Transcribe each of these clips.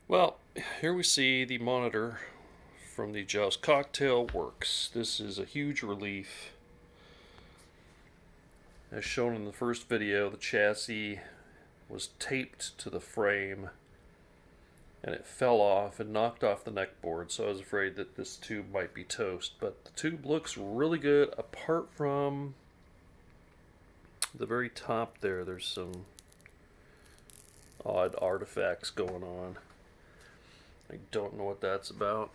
Well, here we see the monitor from the Joust cocktail works. This is a huge relief. As shown in the first video, the chassis was taped to the frame and it fell off and knocked off the neck board, so I was afraid that this tube might be toast. But the tube looks really good apart from the very top there. There's some odd artifacts going on. I don't know what that's about.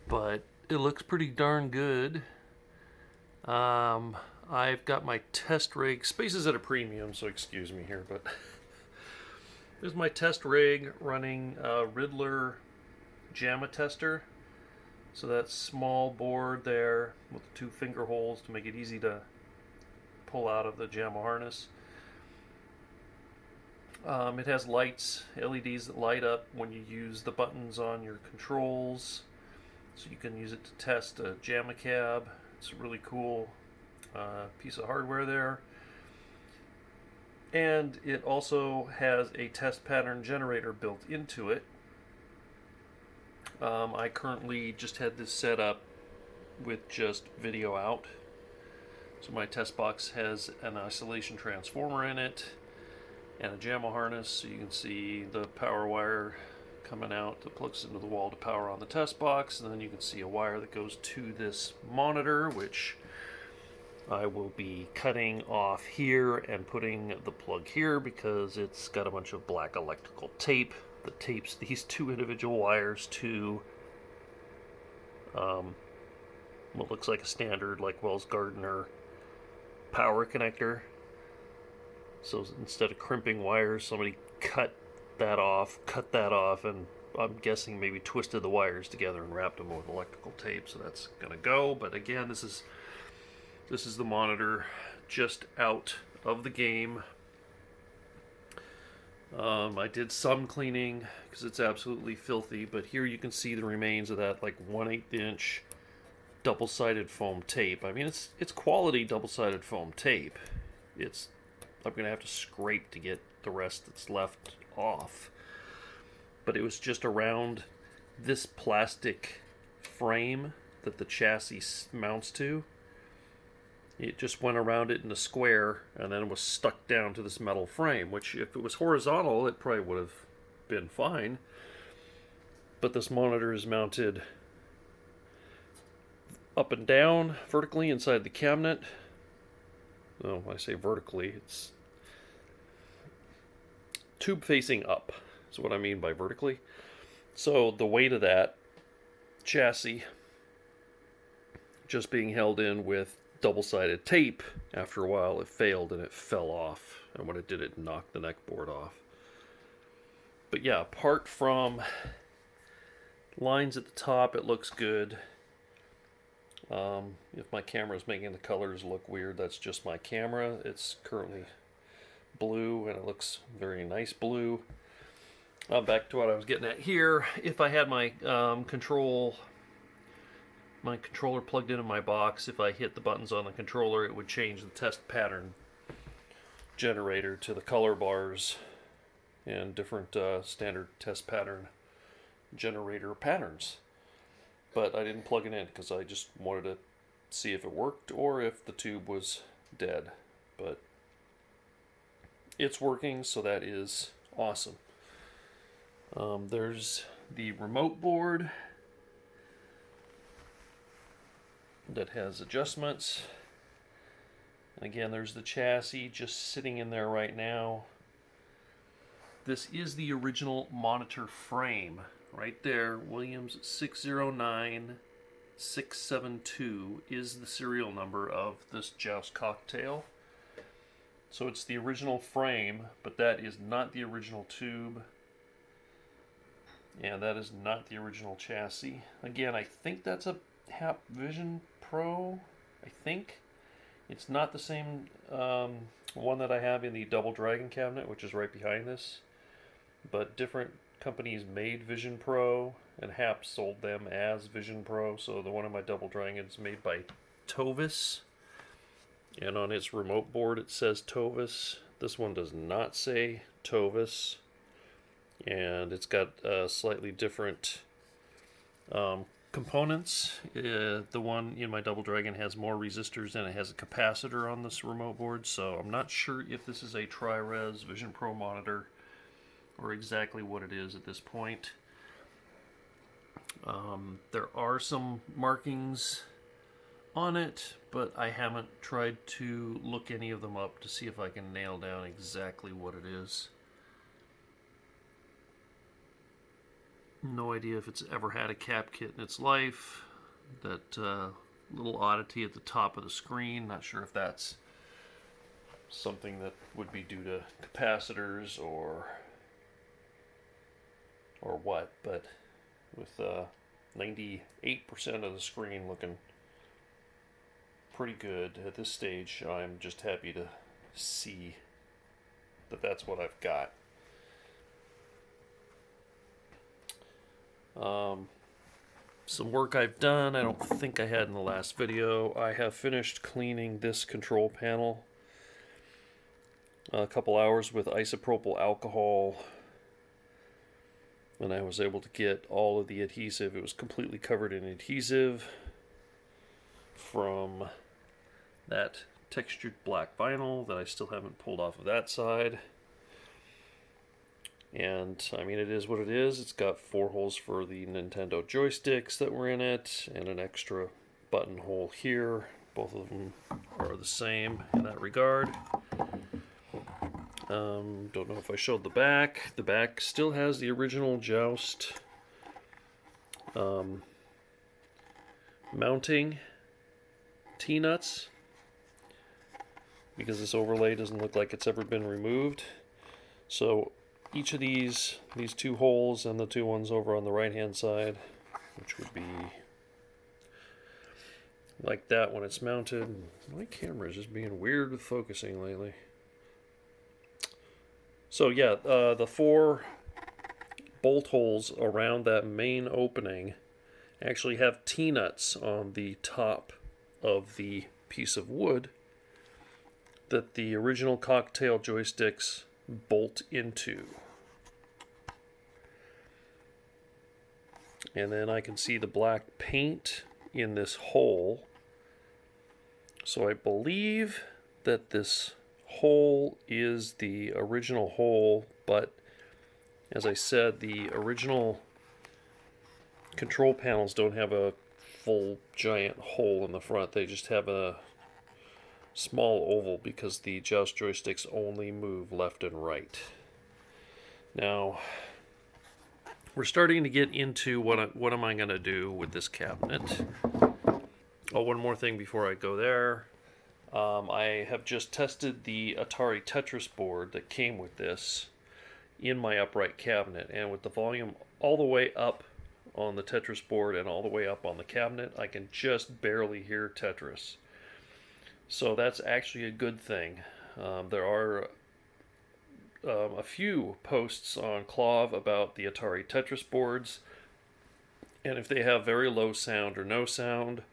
But it looks pretty darn good. I've got my test rig. Space is at a premium, so excuse me here, but there's my test rig running a Riddler JAMA tester. So that small board there with the 2 finger holes to make it easy to pull out of the JAMA harness. It has lights, LEDs that light up when you use the buttons on your controls. So you can use it to test a JAMA cab. It's a really cool piece of hardware there. And it also has a test pattern generator built into it. I currently just had this set up with just video out. So my test box has an isolation transformer in it and a JAMA harness, so you can see the power wire coming out that plugs into the wall to power on the test box, and then you can see a wire that goes to this monitor, which I will be cutting off here and putting the plug here because it's got a bunch of black electrical tape that tapes these 2 individual wires to what looks like a standard like Wells Gardner power connector. So instead of crimping wires, somebody cut that off, and I'm guessing maybe twisted the wires together and wrapped them with electrical tape. So that's gonna go. But again, this is the monitor just out of the game. I did some cleaning because it's absolutely filthy, but here you can see the remains of that like 1/8 inch double-sided foam tape. I mean, it's quality double-sided foam tape. I'm gonna have to scrape to get the rest that's left off. But it was just around this plastic frame that the chassis mounts to. It just went around it in a square and then was stuck down to this metal frame, which if it was horizontal, it probably would have been fine. But this monitor is mounted up and down, vertically inside the cabinet. Well, when I say vertically, it's tube facing up is what I mean by vertically. So the weight of that chassis just being held in with double-sided tape, after a while it failed and it fell off, and when it did, it knocked the neck board off. But yeah, apart from lines at the top, it looks good. If my camera is making the colors look weird, that's just my camera. It's currently blue and it looks very nice blue. Back to what I was getting at here. If I had my controller plugged into my box, if I hit the buttons on the controller, it would change the test pattern generator to the color bars and different standard test pattern generator patterns. But I didn't plug it in because I just wanted to see if it worked or if the tube was dead. But it's working, so that is awesome. There's the remote board that has adjustments. And again, there's the chassis just sitting in there right now. This is the original monitor frame right there. Williams 609672 is the serial number of this Joust cocktail. So it's the original frame, but that is not the original tube. And that is not the original chassis. Again, I think that's a Hap Vision Pro. I think. It's not the same one that I have in the Double Dragon cabinet, which is right behind this. But different companies made Vision Pro, and Hap sold them as Vision Pro. So the one of my Double Dragons made by Tovis. And on its remote board it says Tovis. This one does not say Tovis. And it's got slightly different components. The one in my Double Dragon has more resistors and it has a capacitor on this remote board, so I'm not sure if this is a Tri-Res Vision Pro monitor or exactly what it is at this point. There are some markings on it, but I haven't tried to look any of them up to see if I can nail down exactly what it is. No idea if it's ever had a cap kit in its life. That little oddity at the top of the screen, not sure if that's something that would be due to capacitors or what, but with 98% of the screen looking pretty good at this stage, I'm just happy to see that that's what I've got. Some work I've done, I don't think I had in the last video. I have finished cleaning this control panel. A couple hours with isopropyl alcohol, and I was able to get all of the adhesive. It was completely covered in adhesive from that textured black vinyl that I still haven't pulled off of that side. And I mean, it is what it is. It's got 4 holes for the Nintendo joysticks that were in it and an extra button hole here. Both of them are the same in that regard. Don't know if I showed the back. The back still has the original Joust mounting T-nuts, because this overlay doesn't look like it's ever been removed. So each of these 2 holes and the 2 ones over on the right hand side, which would be like that when it's mounted. My camera is just being weird with focusing lately. So yeah, the 4 bolt holes around that main opening actually have T-nuts on the top of the piece of wood that the original cocktail joysticks bolt into. And then I can see the black paint in this hole. So I believe that this hole is the original hole, but as I said, the original control panels don't have a full giant hole in the front. They just have a small oval because the Joust joysticks only move left and right. Now, we're starting to get into what am I going to do with this cabinet. Oh, one more thing before I go there. I have just tested the Atari Tetris board that came with this in my upright cabinet, and with the volume all the way up on the Tetris board and all the way up on the cabinet, I can just barely hear Tetris. So that's actually a good thing. There are a few posts on Clov about the Atari Tetris boards, and if they have very low sound or no sound,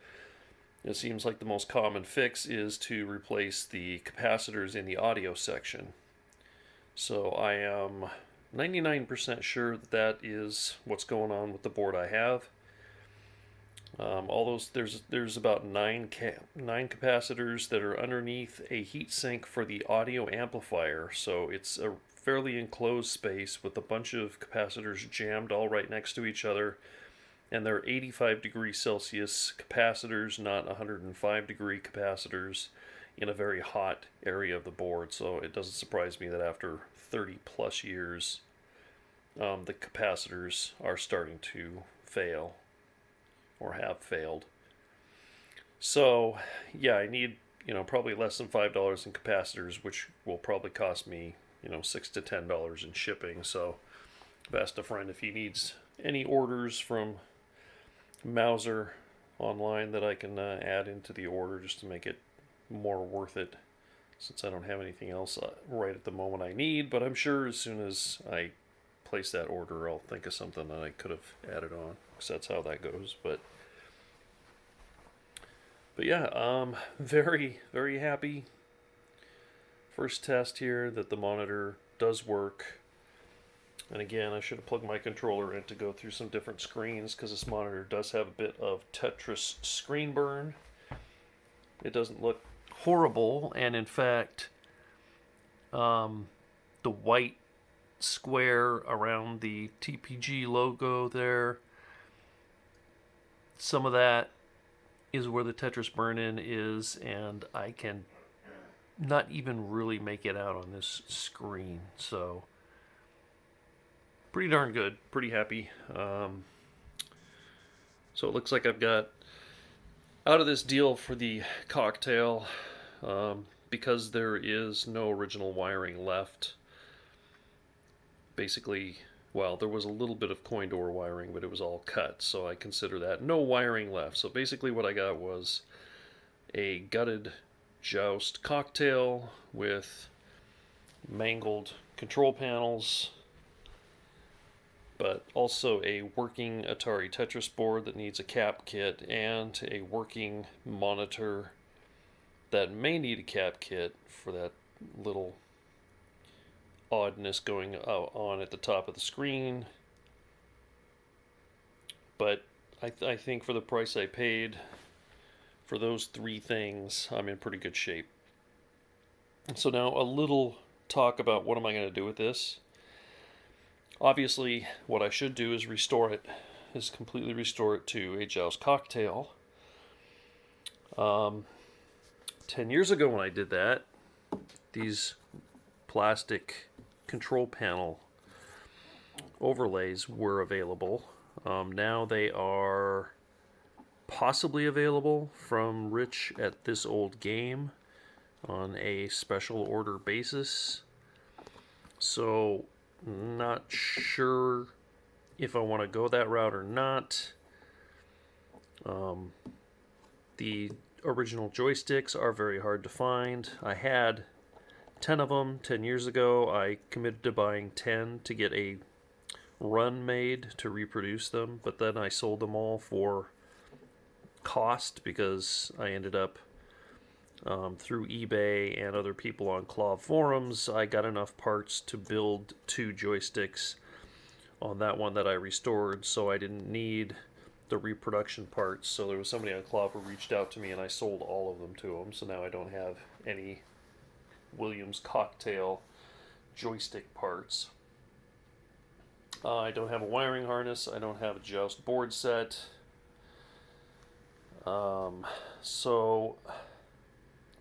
it seems like the most common fix is to replace the capacitors in the audio section. So I am 99% sure that that is what's going on with the board I have. There's about nine capacitors that are underneath a heatsink for the audio amplifier, so it's a fairly enclosed space with a bunch of capacitors jammed all right next to each other, and they're 85 degrees Celsius capacitors, not 105 degree capacitors, in a very hot area of the board. So it doesn't surprise me that after 30 plus years, the capacitors are starting to fail or have failed. So yeah, I need probably less than $5 in capacitors, which will probably cost me $6 to $10 in shipping. So I've asked a friend if he needs any orders from Mauser online that I can add into the order just to make it more worth it, since I don't have anything else right at the moment I need. But I'm sure as soon as I place that order, I'll think of something that I could have added on, because that's how that goes. But But yeah, very, very happy. First test here that the monitor does work. And again, I should have plugged my controller in to go through some different screens because this monitor does have a bit of Tetris screen burn. It doesn't look horrible, and in fact, the white square around the TPG logo there, some of that is where the Tetris burn-in is, and I can not even really make it out on this screen. So pretty darn good, pretty happy. So it looks like I've got out of this deal for the cocktail, because there is no original wiring left. Basically, well, there was a little bit of coin door wiring, but it was all cut, so I consider that no wiring left. So basically what I got was a gutted Joust cocktail with mangled control panels, but also a working Atari Tetris board that needs a cap kit, and a working monitor that may need a cap kit for that little oddness going on at the top of the screen. But I think for the price I paid for those three things, I'm in pretty good shape. So now a little talk about what am I going to do with this. Obviously, what I should do is completely restore it to a Joust cocktail. 10 years ago when I did that, these plastic control panel overlays were available. Now they are possibly available from Rich at This Old Game on a special order basis. So, not sure if I want to go that route or not. The original joysticks are very hard to find. I had 10 of them 10 years ago. I committed to buying 10 to get a run made to reproduce them, but then I sold them all for cost because I ended up through eBay and other people on Claw forums, I got enough parts to build 2 joysticks on that one that I restored, so I didn't need the reproduction parts. So there was somebody on Claw who reached out to me, and I sold all of them to him, so now I don't have any Williams cocktail joystick parts. I don't have a wiring harness. I don't have a Joust board set. So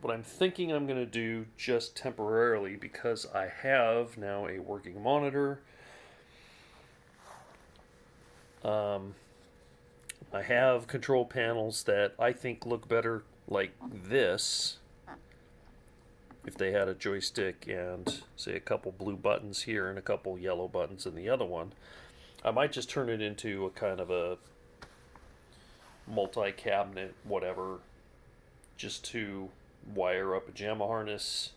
what I'm thinking I'm going to do just temporarily, because I have now a working monitor, I have control panels that I think look better like this if they had a joystick and, say, a couple blue buttons here and a couple yellow buttons in the other one. I might just turn it into a kind of a multi-cabinet whatever, just to wire up a JAMA harness,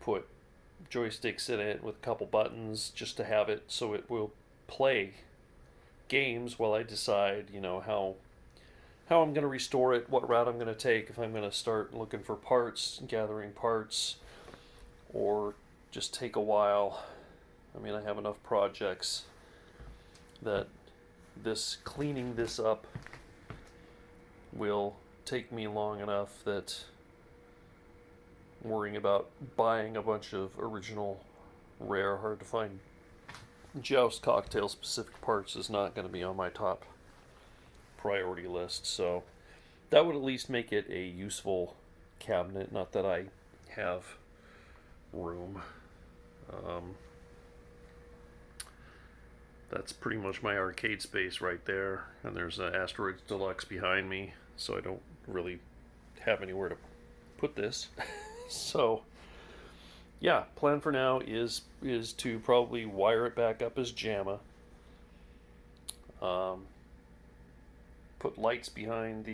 put joysticks in it with a couple buttons just to have it so it will play games while I decide, how I'm going to restore it, what route I'm going to take, if I'm going to start looking for parts, gathering parts, or just take a while. I mean, I have enough projects that cleaning this up will take me long enough that worrying about buying a bunch of original, rare, hard to find Joust cocktail specific parts is not going to be on my top priority list. So that would at least make it a useful cabinet. Not that I have room. That's pretty much my arcade space right there, and there's an Asteroids Deluxe behind me, so I don't really have anywhere to put this. So yeah, plan for now is to probably wire it back up as JAMA. Put lights behind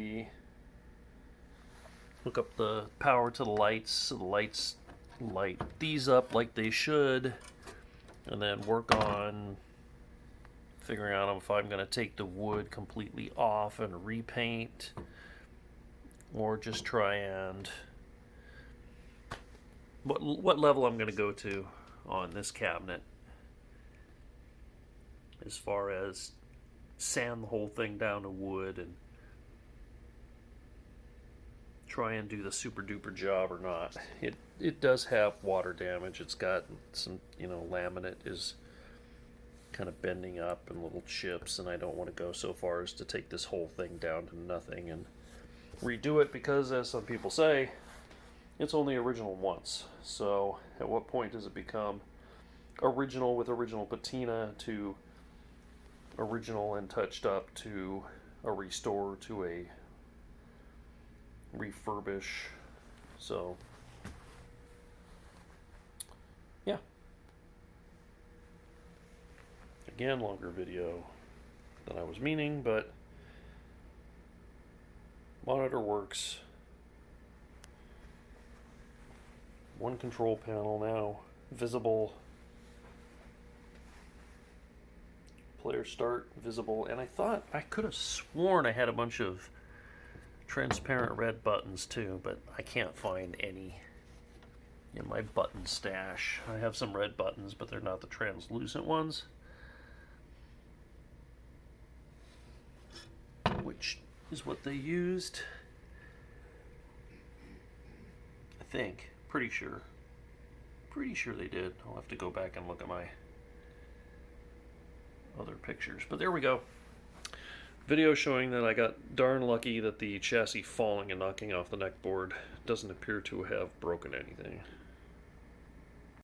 hook up the power to the lights so the lights light these up like they should, and then work on figuring out if I'm going to take the wood completely off and repaint, or just try and what level I'm going to go to on this cabinet as far as sand the whole thing down to wood and try and do the super duper job or not. It does have water damage. It's got some, laminate is kind of bending up and little chips, and I don't want to go so far as to take this whole thing down to nothing and redo it, because as some people say, it's only original once. So at what point does it become original with original patina to original and touched up to a restore to a refurbish? So yeah, again, longer video than I was meaning, but monitor works. One control panel now visible, player start visible, and I thought I could have sworn I had a bunch of transparent red buttons too, but I can't find any in my button stash. I have some red buttons, but they're not the translucent ones, which is what they used, I think. Pretty sure they did. I'll have to go back and look at my other pictures, but there we go. Video showing that I got darn lucky that the chassis falling and knocking off the neck board doesn't appear to have broken anything.